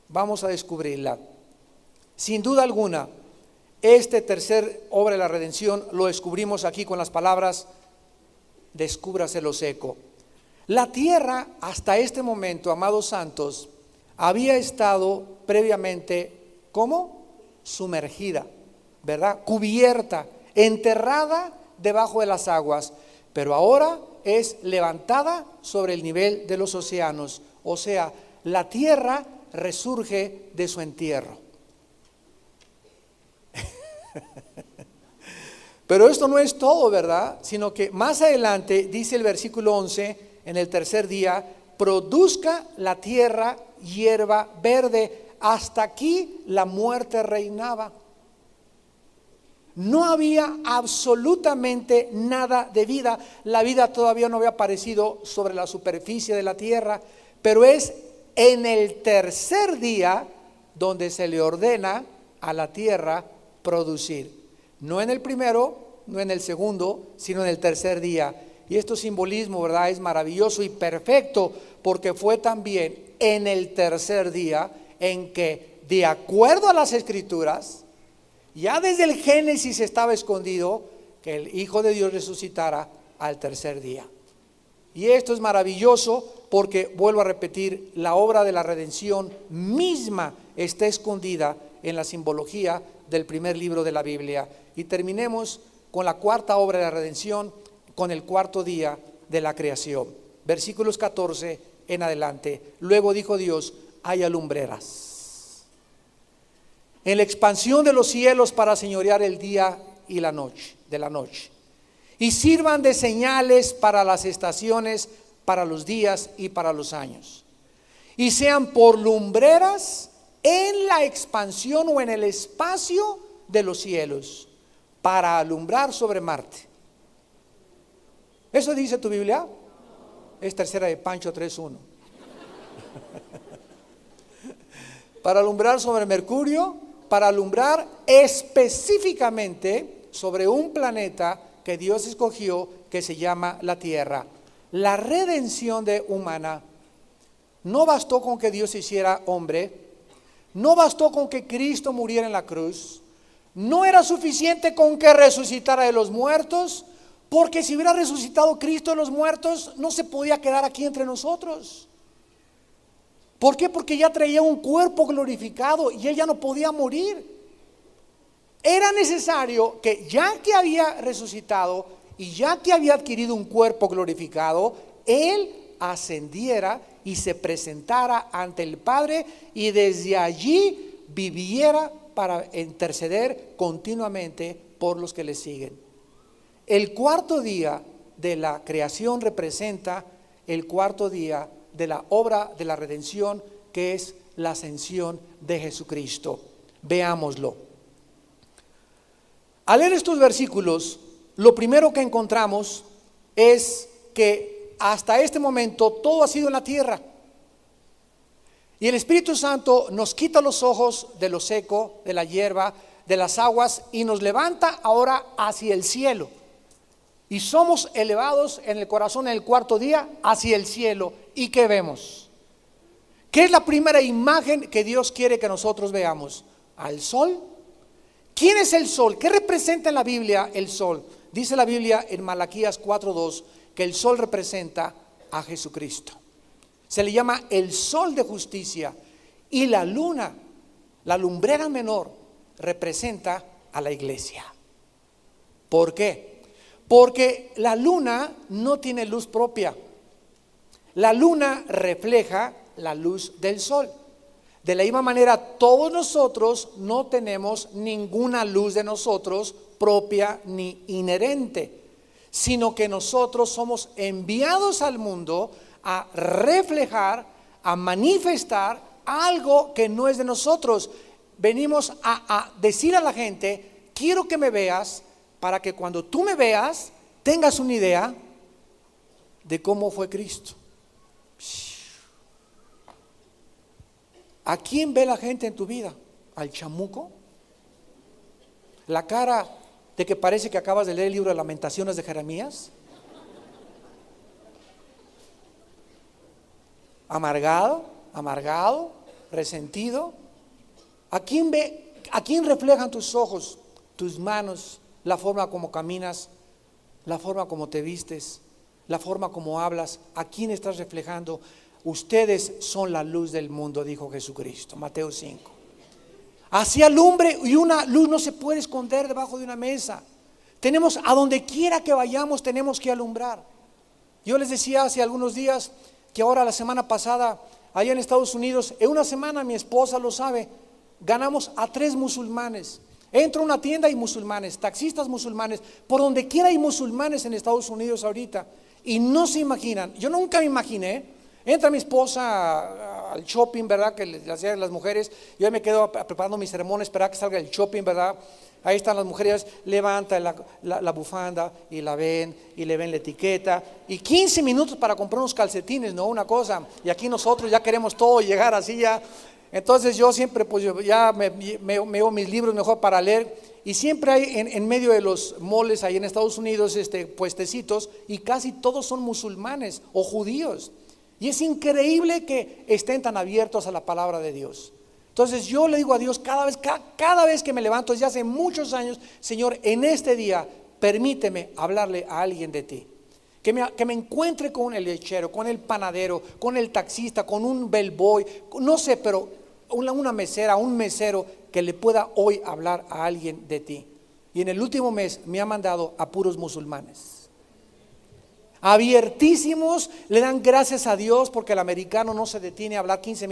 Vamos a descubrirla. Sin duda alguna, este tercer obra de la redención lo descubrimos aquí con las palabras: descúbrase lo seco. La tierra hasta este momento, amados santos, había estado previamente ¿cómo? Sumergida, ¿verdad? Cubierta, enterrada debajo de las aguas, pero ahora es levantada sobre el nivel de los océanos. O sea, la tierra resurge de su entierro. Pero esto no es todo, ¿verdad? Sino que más adelante dice el versículo 11, en el tercer día, produzca la tierra hierba verde. Hasta aquí la muerte reinaba. No había absolutamente nada de vida. La vida todavía no había aparecido sobre la superficie de la tierra, pero es en el tercer día donde se le ordena a la tierra producir. No en el primero, no en el segundo, sino en el tercer día. Y este simbolismo, ¿verdad?, es maravilloso y perfecto, porque fue también en el tercer día en que, de acuerdo a las Escrituras, ya desde el Génesis estaba escondido que el Hijo de Dios resucitara al tercer día. Y esto es maravilloso porque, vuelvo a repetir, la obra de la redención misma está escondida en la simbología del primer libro de la Biblia. Y terminemos con la cuarta obra de la redención, con el cuarto día de la creación. Versículos 14 en adelante. Luego dijo Dios: haya lumbreras en la expansión de los cielos para señorear el día y la noche, de la noche, y sirvan de señales para las estaciones, para los días y para los años, y sean por lumbreras en la expansión o en el espacio de los cielos, para alumbrar sobre Marte. ¿Eso dice tu Biblia? Es tercera de Pancho 3:1. Para alumbrar sobre Mercurio, para alumbrar específicamente sobre un planeta que Dios escogió, que se llama la Tierra. La redención humana no bastó con que Dios se hiciera hombre, no bastó con que Cristo muriera en la cruz, no era suficiente con que resucitara de los muertos, porque si hubiera resucitado Cristo de los muertos, no se podía quedar aquí entre nosotros. ¿Por qué? Porque ya traía un cuerpo glorificado y Él ya no podía morir. Era necesario que, ya que había resucitado y ya que había adquirido un cuerpo glorificado, Él ascendiera y se presentara ante el Padre, y desde allí viviera para interceder continuamente por los que le siguen. El cuarto día de la creación representa el cuarto día de la obra de la redención, que es la ascensión de Jesucristo. Veámoslo. Al leer estos versículos, lo primero que encontramos es que hasta este momento todo ha sido en la tierra, y el Espíritu Santo nos quita los ojos de lo seco, de la hierba, de las aguas, y nos levanta ahora hacia el cielo. Y somos elevados en el corazón en el cuarto día hacia el cielo. ¿Y qué vemos? ¿Qué es la primera imagen que Dios quiere que nosotros veamos? Al sol. ¿Quién es el sol? ¿Qué representa en la Biblia el sol? Dice la Biblia en Malaquías 4:2 que el sol representa a Jesucristo. Se le llama el sol de justicia. Y la luna, la lumbrera menor, representa a la iglesia. ¿Por qué? Porque la luna no tiene luz propia. La luna refleja la luz del sol. De la misma manera, todos nosotros no tenemos ninguna luz de nosotros propia ni inherente, sino que nosotros somos enviados al mundo a reflejar, a manifestar algo que no es de nosotros. Venimos a decir a la gente: quiero que me veas, para que cuando tú me veas tengas una idea de cómo fue Cristo. ¿A quién ve la gente en tu vida? ¿Al chamuco? ¿La cara de que parece que acabas de leer el libro de Lamentaciones de Jeremías? Amargado, resentido. ¿A quién ve? ¿A quién reflejan tus ojos, tus manos, la forma como caminas, la forma como te vistes, la forma como hablas? ¿A quién estás reflejando? Ustedes son la luz del mundo, dijo Jesucristo, Mateo 5. Hacía lumbre y una luz no se puede esconder debajo de una mesa. Tenemos, a donde quiera que vayamos, tenemos que alumbrar. Yo les decía hace algunos días que ahora la semana pasada, allá en Estados Unidos, en una semana, mi esposa lo sabe, ganamos a 3 musulmanes. Entro a una tienda y musulmanes, taxistas musulmanes, por donde quiera hay musulmanes en Estados Unidos ahorita. Y no se imaginan, yo nunca me imaginé. Entra mi esposa al shopping, ¿verdad? Que le hacían las mujeres. Yo me quedo preparando mi sermón, esperar que salga el shopping, ¿verdad? Ahí están las mujeres, levanta la bufanda y la ven, y le ven la etiqueta. Y 15 minutos para comprar unos calcetines, ¿no? Una cosa. Y aquí nosotros ya queremos todo llegar así ya. Entonces yo siempre, pues ya me llevo mis libros mejor para leer. Y siempre hay en medio de los moles ahí en Estados Unidos puestecitos, y casi todos son musulmanes o judíos. Y es increíble que estén tan abiertos a la palabra de Dios. Entonces yo le digo a Dios cada vez que me levanto, desde hace muchos años: Señor, en este día permíteme hablarle a alguien de ti. Que me encuentre con el lechero, con el panadero, con el taxista, con un bellboy, no sé, pero una mesera, un mesero, que le pueda hoy hablar a alguien de ti. Y en el último mes me ha mandado a puros musulmanes. Abiertísimos, le dan gracias a Dios porque el americano no se detiene a hablar 15,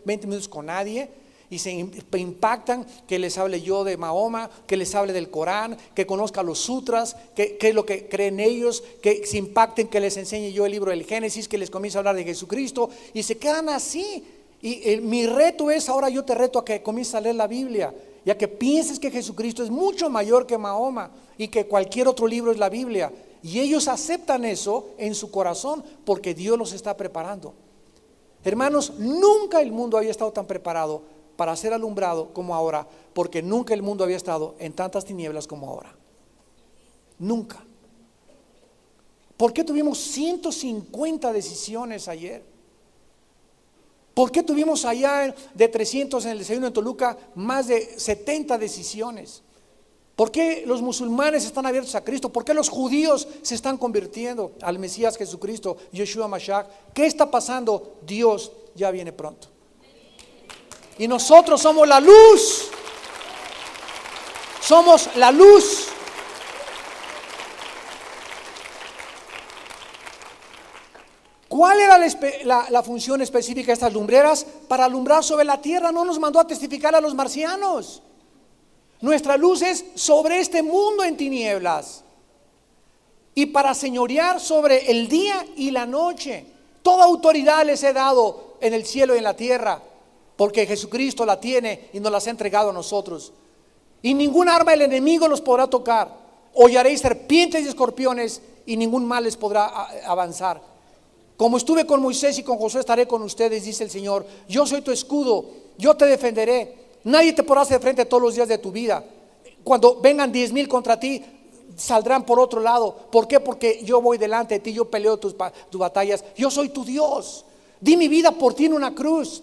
20 minutos con nadie, y se impactan que les hable yo de Mahoma, que les hable del Corán, que conozca los sutras, que es lo que creen ellos, que se impacten, que les enseñe yo el libro del Génesis, que les comience a hablar de Jesucristo, y se quedan así. Y mi reto es, ahora yo te reto a que comiences a leer la Biblia, y a que pienses que Jesucristo es mucho mayor que Mahoma, y que cualquier otro libro es la Biblia. Y ellos aceptan eso en su corazón porque Dios los está preparando. Hermanos, nunca el mundo había estado tan preparado para ser alumbrado como ahora, porque nunca el mundo había estado en tantas tinieblas como ahora. Nunca. ¿Por qué tuvimos 150 decisiones ayer? ¿Por qué tuvimos allá de 300 en el desayuno en Toluca más de 70 decisiones? ¿Por qué los musulmanes están abiertos a Cristo? ¿Por qué los judíos se están convirtiendo al Mesías Jesucristo, Yeshua Mashiach? ¿Qué está pasando? Dios ya viene pronto. Y nosotros somos la luz. Somos la luz. ¿Cuál era la función específica de estas lumbreras? Para alumbrar sobre la tierra. No nos mandó a testificar a los marcianos. Nuestra luz es sobre este mundo en tinieblas, y para señorear sobre el día y la noche. Toda autoridad les he dado en el cielo y en la tierra, porque Jesucristo la tiene y nos las ha entregado a nosotros. Y ningún arma del enemigo los podrá tocar. Hollaréis serpientes y escorpiones, y ningún mal les podrá avanzar. Como estuve con Moisés y con Josué, estaré con ustedes, dice el Señor. Yo soy tu escudo, yo te defenderé. Nadie te podrá hacer frente todos los días de tu vida. Cuando vengan 10,000 contra ti, saldrán por otro lado. ¿Por qué? Porque yo voy delante de ti, yo peleo tus batallas. Yo soy tu Dios. Di mi vida por ti en una cruz.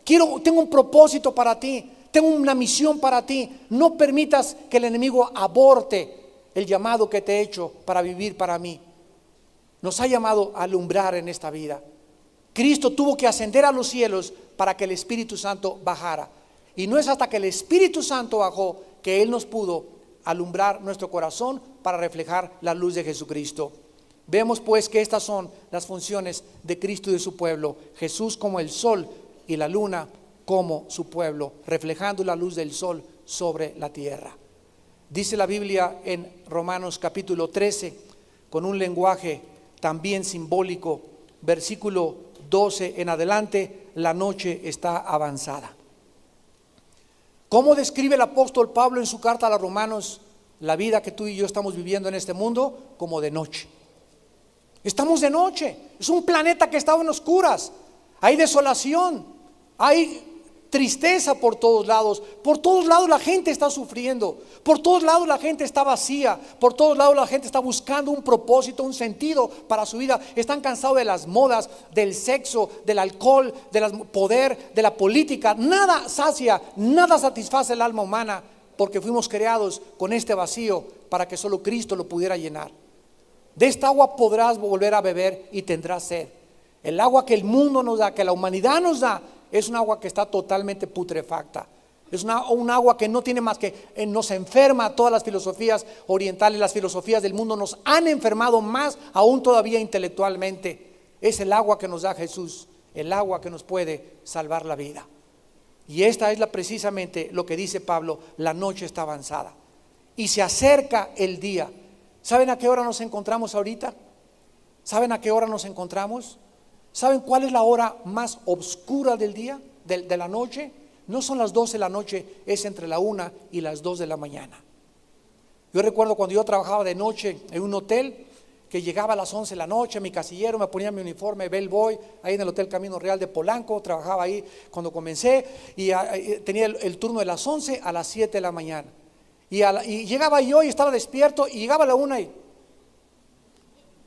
Tengo un propósito para ti. Tengo una misión para ti. No permitas que el enemigo aborte el llamado que te he hecho para vivir para mí. Nos ha llamado a alumbrar en esta vida. Cristo tuvo que ascender a los cielos para que el Espíritu Santo bajara. Y no es hasta que el Espíritu Santo bajó que Él nos pudo alumbrar nuestro corazón para reflejar la luz de Jesucristo. Vemos pues que estas son las funciones de Cristo y de su pueblo. Jesús como el sol y la luna como su pueblo, reflejando la luz del sol sobre la tierra. Dice la Biblia en Romanos capítulo 13, con un lenguaje también simbólico, versículo 12 en adelante: la noche está avanzada. ¿Cómo describe el apóstol Pablo en su carta a los Romanos la vida que tú y yo estamos viviendo en este mundo? Como de noche. Estamos de noche. Es un planeta que está en oscuras. Hay desolación, hay tristeza por todos lados. Por todos lados la gente está sufriendo. Por todos lados la gente está vacía. Por todos lados la gente está buscando un propósito, un sentido para su vida. Están cansados de las modas, del sexo, del alcohol, del poder, de la política. Nada sacia, nada satisface el alma humana, porque fuimos creados con este vacío para que solo Cristo lo pudiera llenar. De esta agua podrás volver a beber y tendrás sed. El agua que el mundo nos da, que la humanidad nos da, es un agua que está totalmente putrefacta. Es un agua que no tiene más que, nos enferma. Todas las filosofías orientales, las filosofías del mundo nos han enfermado más aún todavía intelectualmente. Es el agua que nos da Jesús, el agua que nos puede salvar la vida. Y esta es precisamente lo que dice Pablo: la noche está avanzada y se acerca el día. ¿Saben a qué hora nos encontramos ahorita? ¿Saben a qué hora nos encontramos? ¿Saben cuál es la hora más oscura del día, de la noche? No son las 12 de la noche, es entre la 1 y las 2 de la mañana. Yo recuerdo cuando yo trabajaba de noche en un hotel, que llegaba a las 11 de la noche, mi casillero, me ponía mi uniforme bellboy, ahí en el Hotel Camino Real de Polanco. Trabajaba ahí cuando comencé, y tenía el turno de las 11 a las 7 de la mañana. Y llegaba yo y estaba despierto, y llegaba a la 1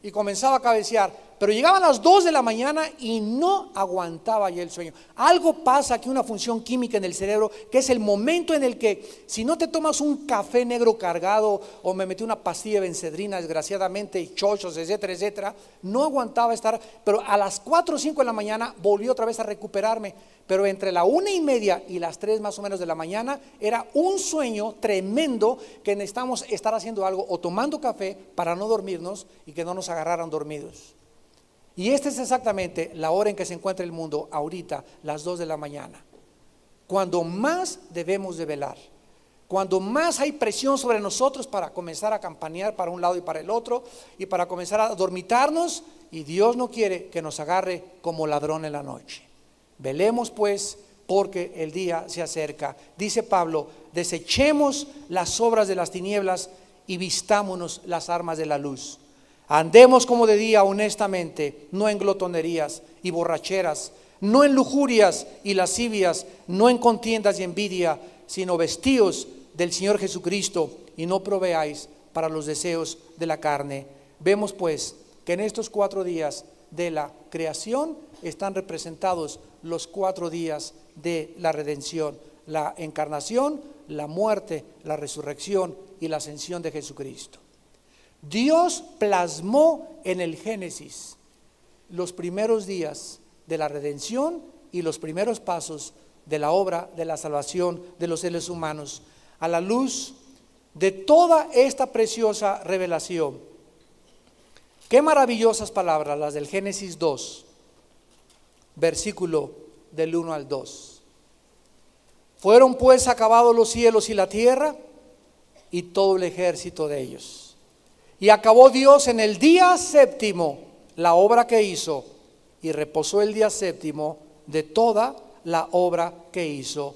y comenzaba a cabecear. Pero llegaban las 2 de la mañana y no aguantaba ya el sueño. Algo pasa aquí, una función química en el cerebro, que es el momento en el que, si no te tomas un café negro cargado, o me metí una pastilla de Benzedrina desgraciadamente, y chochos, etcétera, etcétera, no aguantaba estar. Pero a las 4 o 5 de la mañana volví otra vez a recuperarme. Pero entre la 1:30 y las 3 más o menos de la mañana era un sueño tremendo, que necesitamos estar haciendo algo o tomando café para no dormirnos y que no nos agarraran dormidos. Y esta es exactamente la hora en que se encuentra el mundo ahorita, las 2 de la mañana, cuando más debemos de velar, cuando más hay presión sobre nosotros para comenzar a campanear para un lado y para el otro, y para comenzar a dormitarnos, y Dios no quiere que nos agarre como ladrón en la noche. Velemos pues, porque el día se acerca. Dice Pablo: desechemos las obras de las tinieblas y vistámonos las armas de la luz. Andemos como de día honestamente, no en glotonerías y borracheras, no en lujurias y lascivias, no en contiendas y envidia, sino vestíos del Señor Jesucristo, y no proveáis para los deseos de la carne. Vemos pues que en estos 4 días de la creación están representados los 4 días de la redención: la encarnación, la muerte, la resurrección y la ascensión de Jesucristo. Dios plasmó en el Génesis los primeros días de la redención y los primeros pasos de la obra de la salvación de los seres humanos. A la luz de toda esta preciosa revelación, qué maravillosas palabras las del Génesis 2, versículo del 1 al 2. Fueron pues acabados los cielos y la tierra y todo el ejército de ellos. Y acabó Dios en el día séptimo la obra que hizo, y reposó el día séptimo de toda la obra que hizo.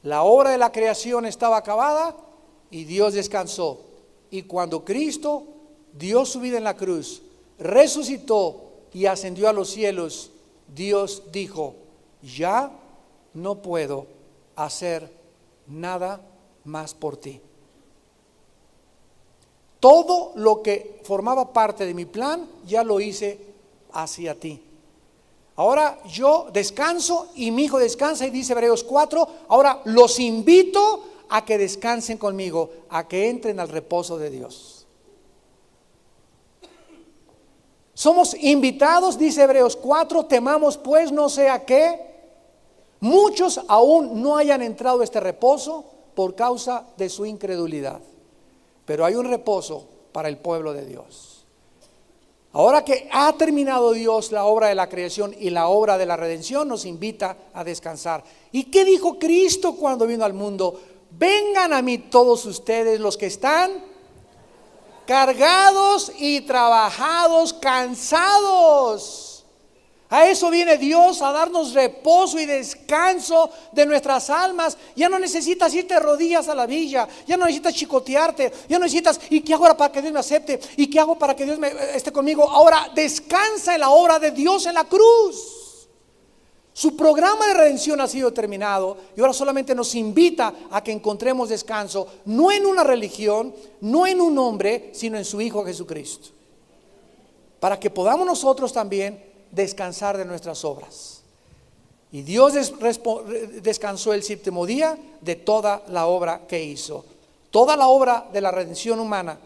La obra de la creación estaba acabada y Dios descansó. Y cuando Cristo dio su vida en la cruz, resucitó y ascendió a los cielos, Dios dijo: ya no puedo hacer nada más por ti. Todo lo que formaba parte de mi plan ya lo hice hacia ti. Ahora yo descanso y mi hijo descansa, y dice Hebreos 4, ahora los invito a que descansen conmigo, a que entren al reposo de Dios. Somos invitados, dice Hebreos 4, temamos pues no sea que muchos aún no hayan entrado a este reposo por causa de su incredulidad. Pero hay un reposo para el pueblo de Dios. Ahora que ha terminado Dios la obra de la creación y la obra de la redención, nos invita a descansar. ¿Y qué dijo Cristo cuando vino al mundo? Vengan a mí todos ustedes los que están cargados y trabajados, cansados. A eso viene Dios, a darnos reposo y descanso de nuestras almas. Ya no necesitas irte de rodillas a la villa, ya no necesitas chicotearte, ya no necesitas: ¿y qué hago ahora para que Dios me acepte? ¿Y qué hago para que Dios esté conmigo? Ahora descansa en la obra de Dios en la cruz. Su programa de redención ha sido terminado, y ahora solamente nos invita a que encontremos descanso, no en una religión, no en un hombre, sino en su Hijo Jesucristo, para que podamos nosotros también descansar de nuestras obras. Y Dios descansó el séptimo día de toda la obra que hizo. Toda la obra de la redención humana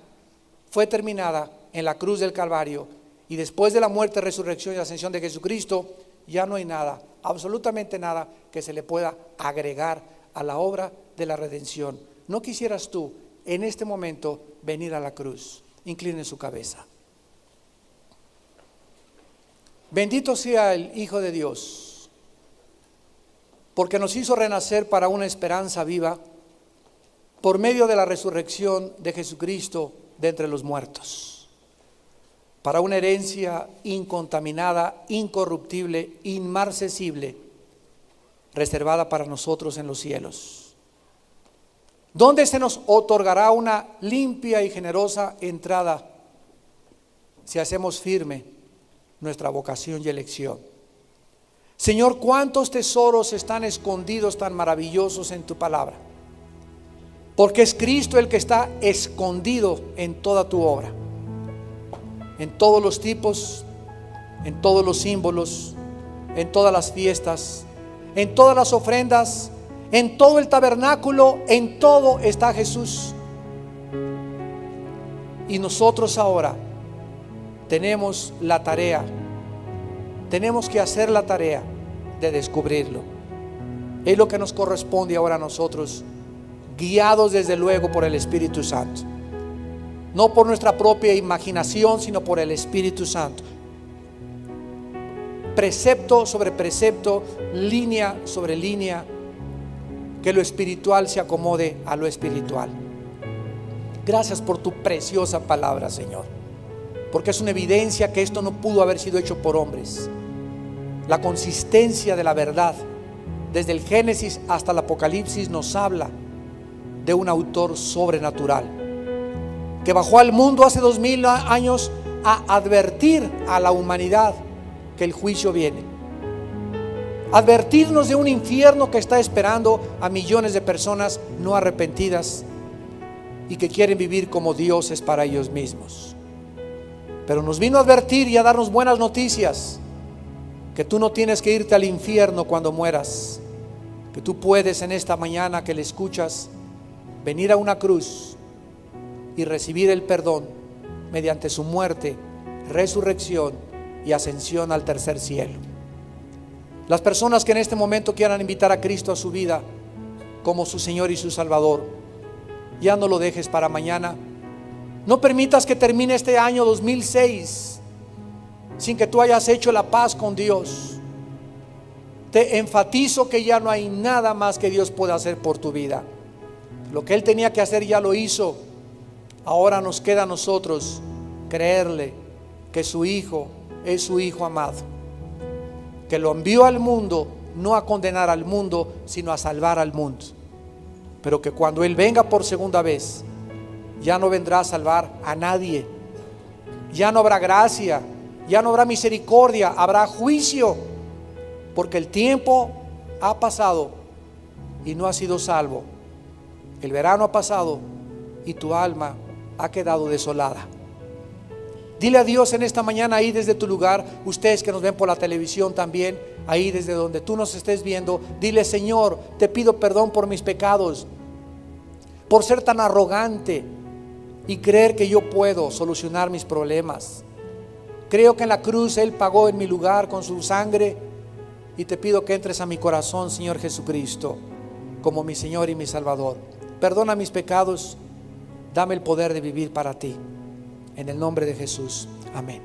fue terminada en la cruz del Calvario, y después de la muerte, resurrección y ascensión de Jesucristo, ya no hay nada, absolutamente nada, que se le pueda agregar a la obra de la redención. ¿No quisieras tú en este momento venir a la cruz? Incline su cabeza. Bendito sea el Hijo de Dios, porque nos hizo renacer para una esperanza viva por medio de la resurrección de Jesucristo de entre los muertos, para una herencia incontaminada, incorruptible, inmarcesible, reservada para nosotros en los cielos, donde se nos otorgará una limpia y generosa entrada si hacemos firme nuestra vocación y elección. Señor, cuántos tesoros están escondidos tan maravillosos en tu palabra, porque es Cristo el que está escondido en toda tu obra, en todos los tipos, en todos los símbolos, en todas las fiestas, en todas las ofrendas, en todo el tabernáculo, en todo está Jesús. Y nosotros ahora tenemos la tarea, tenemos que hacer la tarea de descubrirlo. Es lo que nos corresponde ahora a nosotros, guiados desde luego por el Espíritu Santo, no por nuestra propia imaginación, sino por el Espíritu Santo. Precepto sobre precepto, línea sobre línea, que lo espiritual se acomode a lo espiritual. Gracias por tu preciosa palabra, Señor, porque es una evidencia que esto no pudo haber sido hecho por hombres. La consistencia de la verdad, desde el Génesis hasta el Apocalipsis, nos habla de un autor sobrenatural que bajó al mundo hace 2000 años a advertir a la humanidad que el juicio viene, advertirnos de un infierno que está esperando a millones de personas no arrepentidas y que quieren vivir como dioses para ellos mismos. Pero nos vino a advertir y a darnos buenas noticias, que tú no tienes que irte al infierno cuando mueras, que tú puedes en esta mañana que le escuchas venir a una cruz y recibir el perdón mediante su muerte, resurrección y ascensión al tercer cielo. Las personas que en este momento quieran invitar a Cristo a su vida como su Señor y su Salvador, ya no lo dejes para mañana. No permitas que termine este año 2006 sin que tú hayas hecho la paz con Dios. Te enfatizo que ya no hay nada más que Dios pueda hacer por tu vida. Lo que Él tenía que hacer ya lo hizo. Ahora nos queda a nosotros creerle que su Hijo es su Hijo amado, que lo envió al mundo no a condenar al mundo, sino a salvar al mundo. Pero que cuando Él venga por segunda vez, ya no vendrá a salvar a nadie. Ya no habrá gracia, ya no habrá misericordia, habrá juicio, porque el tiempo ha pasado y no has sido salvo. El verano ha pasado y tu alma ha quedado desolada. Dile a Dios en esta mañana, ahí desde tu lugar, ustedes que nos ven por la televisión también, ahí desde donde tú nos estés viendo, dile: Señor, te pido perdón por mis pecados, por ser tan arrogante y creer que yo puedo solucionar mis problemas. Creo que en la cruz Él pagó en mi lugar con su sangre, y te pido que entres a mi corazón, Señor Jesucristo, como mi Señor y mi Salvador. Perdona mis pecados, dame el poder de vivir para ti. En el nombre de Jesús, amén.